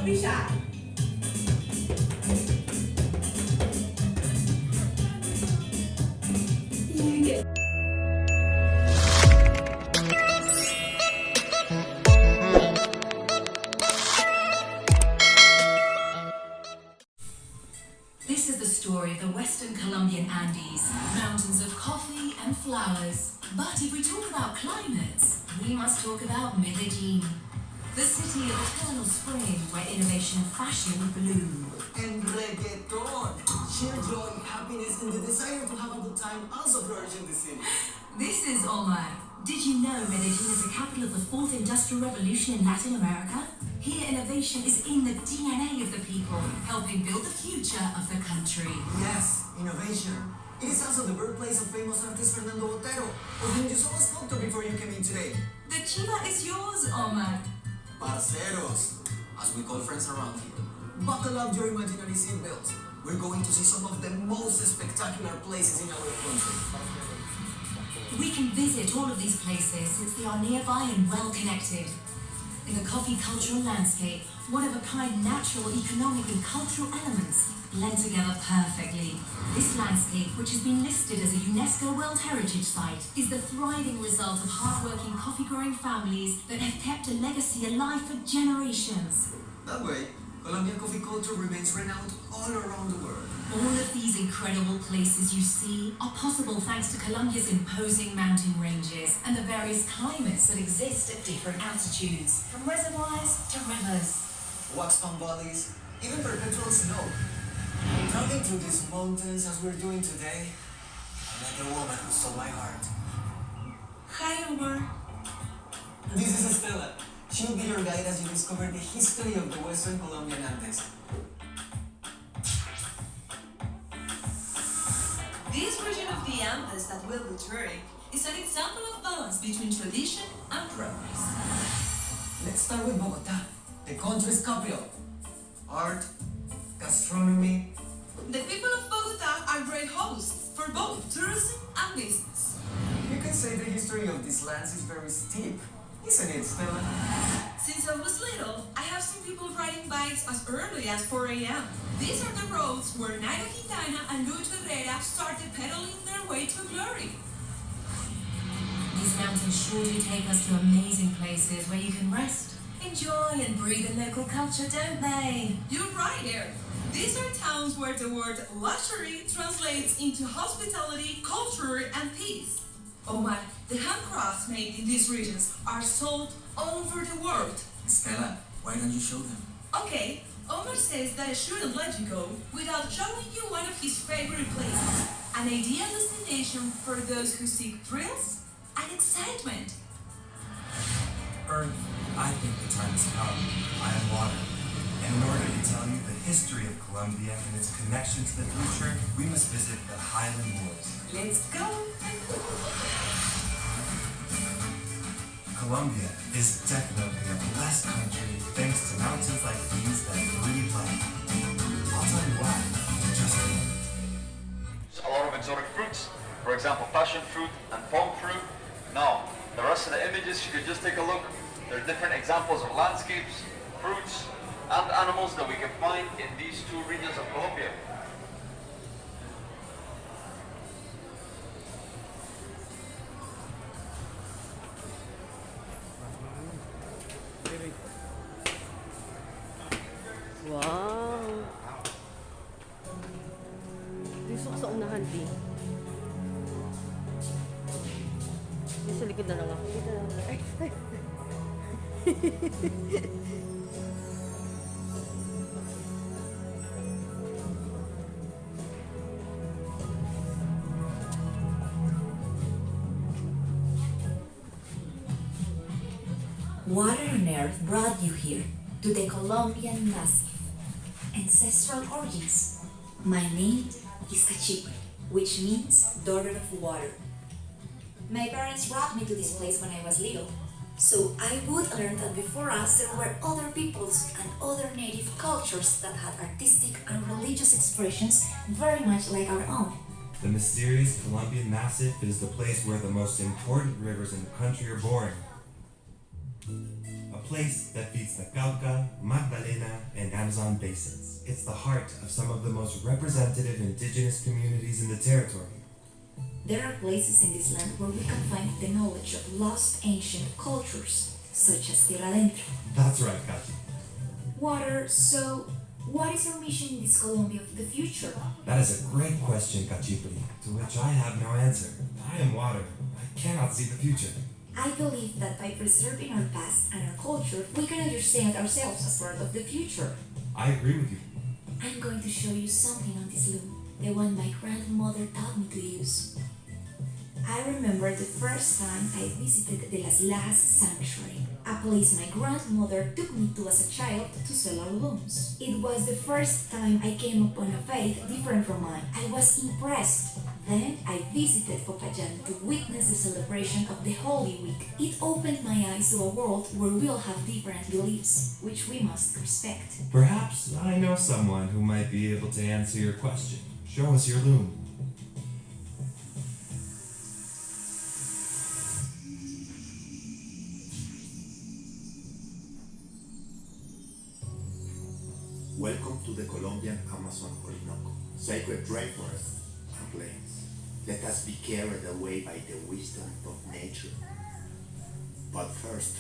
Oficial. This is the story of the Western Colombian Andes, mountains of coffee and flowers. But if we talk about climates, we must talk about Medellin, the city of eternal spring where innovation and fashion bloom. And reggaeton, sheer joy, happiness, and the desire to have a good time also flourish in the city. This is Omar. Did you know Medellin is the capital of the fourth industrial revolution in Latin America? Here, innovation is in the DNA of the people, helping build the future of the country. Yes, innovation. It is also the birthplace of famous artist Fernando Botero, of whom you saw a sculpture before you came in today. The chiva is yours, Omar. Parceros, as we call friends around here. Buckle up your imaginary seatbelts. We're going to see some of the most spectacular places in our country. We can visit all of these places since they are nearby and well connected. In the coffee cultural landscape, one-of-a-kind natural, economic and cultural elements blend together perfectly. This landscape, which has been listed as a UNESCO World Heritage Site, is the thriving result of hard-working coffee-growing families that have kept a legacy alive for generations. That way, Colombian coffee culture remains renowned all around the world. All of these incredible places you see are possible thanks to Colombia's imposing mountain ranges and the various climates that exist at different altitudes, from reservoirs to rivers. Wax palm valleys, even perpetual snow. Traveling through these mountains as we're doing today, I met a woman who stole my heart. Hi, Omar. This is Estela. She will be your guide as you discover the history of the Western Colombian Andes. This region of the Andes that we'll be touring is an example of balance between tradition and progress. Let's start with Bogota, the country's capital. Art, gastronomy. The people of Bogota are great hosts for both tourism and business. You can say the history of these lands is very steep, isn't it, Stella? Since I was little, I have seen people riding bikes as early as 4 a.m. These are the roads where Nairo Quintana and Luis Herrera started pedaling their way to glory. These mountains surely take us to amazing places where you can rest, enjoy and breathe in local culture, don't they? You're right there. These are towns where the word luxury translates into hospitality, culture, and peace. Omar, the handcrafts made in these regions are sold all over the world. Stella, why don't you show them? Okay, Omar says that I shouldn't let you go without showing you one of his favorite places. An ideal destination for those who seek thrills and excitement. Earth, I think the time has come. I am water. And in order to tell you the history of Colombia and its connection to the future, we must visit the Highland Woods. Let's go! Colombia is definitely a blessed country thanks to mountains like these that breathe life. I'll tell you why in just a moment. A lot of exotic fruits, for example passion fruit and palm fruit. Now, the rest of the images, you could just take a look. There are different examples of landscapes, fruits, and animals that we can find in these two regions of Colombia. Wow! Gusto ko sa unahan, di. Yung sa likod na lang ako. Dito na lang. Ay! Water on Earth brought you here to the Colombian massive ancestral origins. My name is Cachipa, which means daughter of water. My parents brought me to this place when I was little, so I would learn that before us there were other peoples and other native cultures that had artistic and religious expressions very much like our own. The mysterious Colombian Massif is the place where the most important rivers in the country are born. A place that feeds the Cauca, Magdalena, and Amazon basins. It's the heart of some of the most representative indigenous communities in the territory. There are places in this land where we can find the knowledge of lost ancient cultures, such as Tierra Adentro. That's right, Kachi. Water, so what is our mission in this Colombia of the future? That is a great question, Kachipri, to which I have no answer. I am water. I cannot see the future. I believe that by preserving our past and our culture, we can understand ourselves as part of the future. I agree with you. I'm going to show you something on this loom, the one my grandmother taught me to use. I remember the first time I visited the Las Las Sanctuary, a place my grandmother took me to as a child to sell our looms. It was the first time I came upon a faith different from mine. I was impressed. Then I visited Popayan to witness the celebration of the Holy Week. It opened my eyes to a world where we'll have different beliefs, which we must respect. Perhaps I know someone who might be able to answer your question. Show us your loom. Welcome to the Colombian Amazon Orinoco, sacred rainforests and plains. Let us be carried away by the wisdom of nature. But first,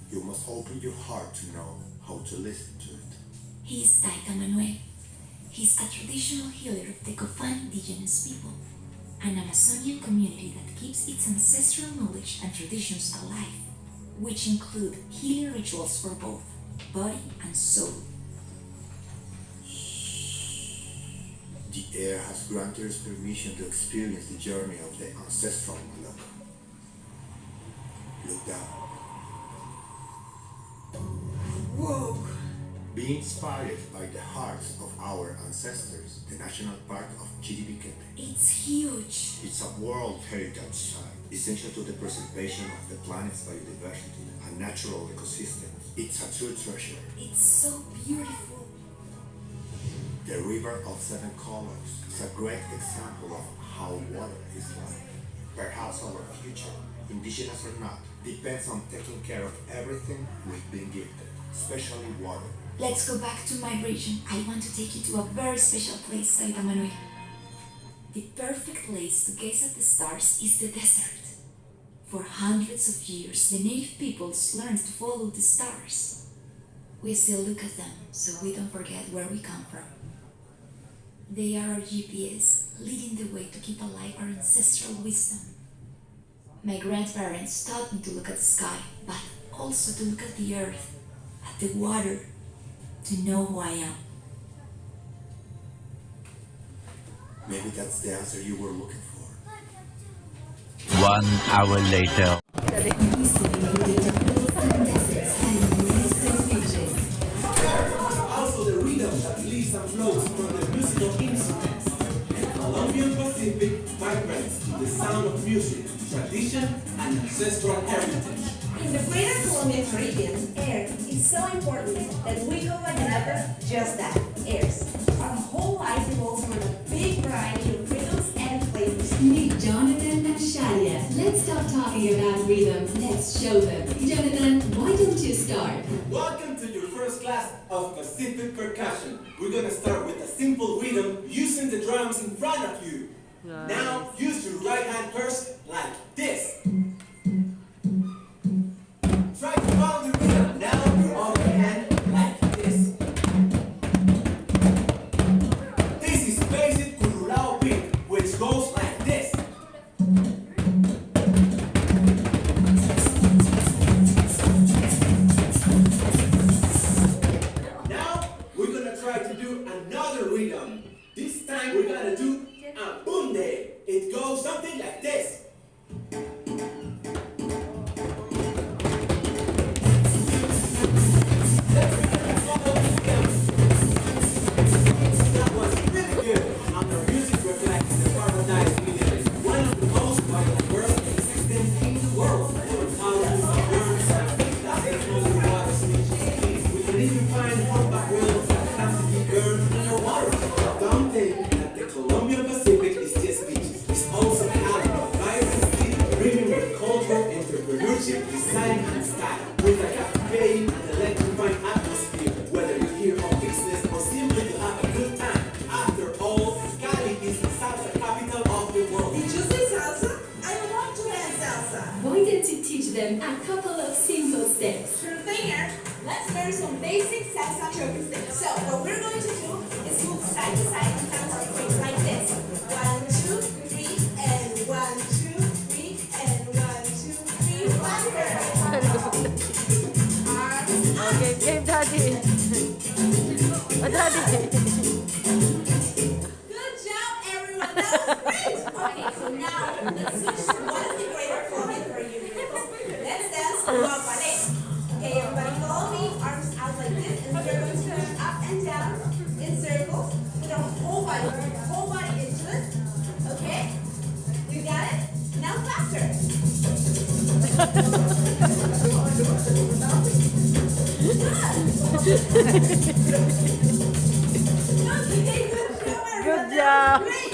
you must open your heart to know how to listen to it. He is Taita Manuel. He's a traditional healer of the Cofan indigenous people, an Amazonian community that keeps its ancestral knowledge and traditions alive, which include healing rituals for both body and soul. The air has granted us permission to experience the journey of the ancestral Malaka. Look down. Whoa! Be inspired by the hearts of our ancestors, the National Park of Chiribiquete. It's huge. It's a World Heritage Site, essential to the preservation of the planet's biodiversity and natural ecosystems. It's a true treasure. It's so beautiful. The River of Seven Colors is a great example of how water is life. Perhaps our future, indigenous or not, depends on taking care of everything we've been gifted, especially water. Let's go back to my region. I want to take you to a very special place, Taita Manuel. The perfect place to gaze at the stars is the desert. For hundreds of years, the native peoples learned to follow the stars. We still look at them, so we don't forget where we come from. They are our GPS, leading the way to keep alive our ancestral wisdom. My grandparents taught me to look at the sky, but also to look at the earth, at the water, to know who I am. Maybe that's the answer you were looking for. 1 hour later. Also the rhythm that leaves and flows from the musical instruments. The Colombian Pacific vibrates to the sound of music, tradition, and ancestral heritage. In the greater Colombian Caribbean, air is so important that we call vallenato just that, airs. Our whole life revolves around a big variety of rhythms and flavors. Meet Jonathan and Shadia. Let's stop talking about rhythm. Let's show them. Jonathan, why don't you start? Welcome to your first class of Pacific percussion. We're gonna start with a simple rhythm using the drums in front of you. Nice. Now use your right hand first like this. Try to follow the rhythm. Now your other hand like this. This is basic Curulao beat, which goes like this. Now we're gonna try to do another rhythm. This time we're gonna do a bunde. It goes something like this. That was really good. And our music reflects the paradise we live in. One of the most biodiverse systems in the world. There are thousands of birds that live in the water species. We can even find humpback whales that have to be burned in the water. Don't think that the Colombian Pacific is just beaches. It's also an island of vibrancy, brimming with culture, entrepreneurship, design, and style. With a captivating and electrifying atmosphere, whether you hear optics some basic salsa chopping steps. So what we're going to do is move side to side and count our feet like this. 1, 2, 3, and 1, 2, 3, and 1, 2, 3, faster. Okay, game, Daddy. Oh, Daddy. Good job, everyone. That was great. Okay, so now let's switch to one of the greater Colombian choreographies. Let's dance ballet. Okay, everybody follow me. Arms out like this, and we're going to push up and down in circles with our whole body into it. Okay? You got it? Now faster. Good job. Great.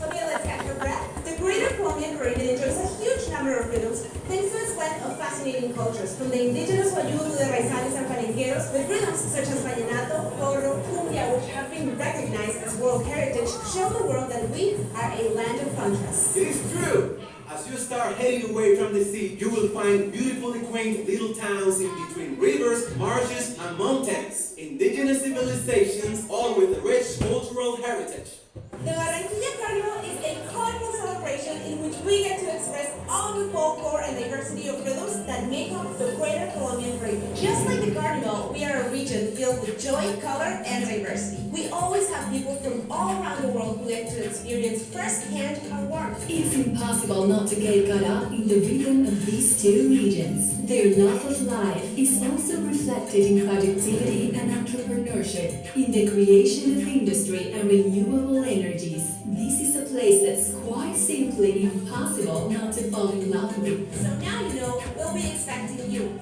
Okay, let's catch your breath. The Greater Colombian Caribbean enjoys a huge number of rhythms, thanks to its blend of fascinating cultures, from the indigenous Wayuu to the raizales and palenqueros, with rhythms such as vallenato, porro, cumbia, which have been recognized as World Heritage, show the world that we are a land of contrasts. It is true. As you start heading away from the sea, you will find beautifully quaint little towns in between rivers, marshes, and mountains. Indigenous civilizations, all with a rich cultural heritage. The Barranquilla Carnival is a colorful celebration in which we get to express all the folklore and diversity of rhythms that make up the Greater Colombian Caribbean. Just like the Carnival, we are a region filled with joy, color, and diversity. We always have people from all around the world who get to experience firsthand our warmth. It's impossible not to get caught up in the rhythm of these two regions. Their love of life is also reflected in productivity and entrepreneurship, in the creation of industry and renewable energies. This is a place that's quite simply impossible not to fall in love with. So now you know we'll be expecting you.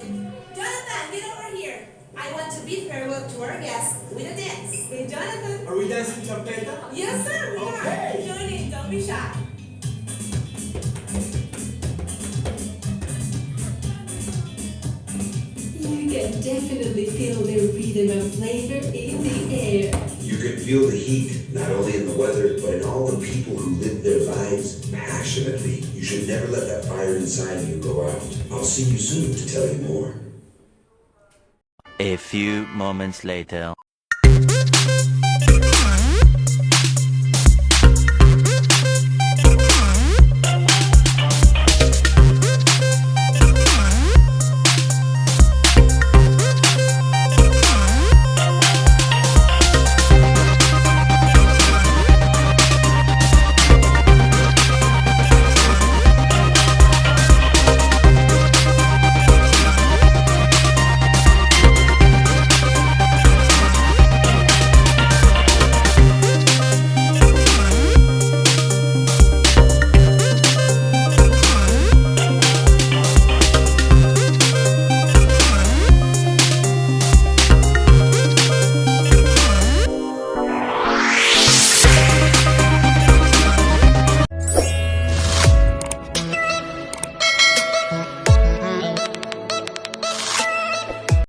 Jonathan, get over here. I want to bid farewell to our guests with a dance. Hey, Jonathan. Are we dancing champeta? Yes, sir, we are. Join in, don't be shy. You can definitely feel the rhythm and flavor in the air. You can feel the heat, not only in the weather, but in all the people who live their lives passionately. You should never let that fire inside you go out. I'll see you soon to tell you more. A few moments later.